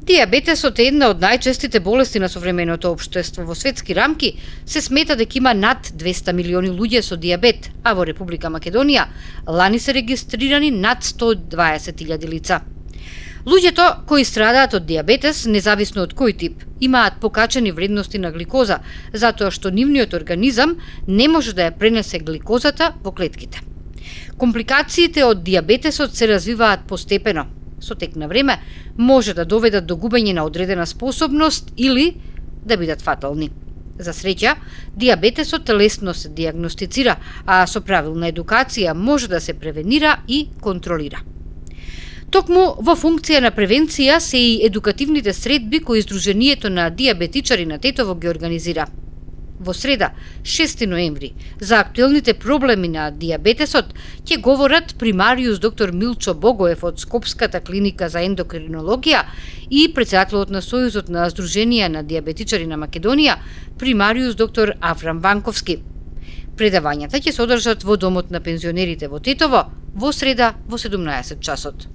Дијабетесот е една од најчестите болести на современото општество. Во светски рамки се смета дека има над 200 милиони луѓе со дијабет, а во Република Македонија лани се регистрирани над 120.000 лица. Луѓето кои страдаат од дијабетес, независно од кој тип, имаат покачени вредности на гликоза, затоа што нивниот организам не може да ја пренесе гликозата во клетките. Компликациите од дијабетесот се развиваат постепено. Со тек на време може да доведат до губење на одредена способност или да бидат фатални. За среќа, дијабетесот лесно се дијагностицира, а со правилна едукација може да се превенира и контролира. Токму во функција на превенција се и едукативните средби кои Сдруженијето на дијабетичари на Тетово ги организира. Во среда, 6 ноември, за актуелните проблеми на дијабетесот ќе говорат примариус доктор Милчо Богоев од Скопската клиника за ендокринологија и претседателот на Сојузот на Сдруженија на дијабетичари на Македонија, примариус доктор Аврам Ванковски. Предавањата ќе се одржат во Домот на пензионерите во Тетово во среда во 17 часот.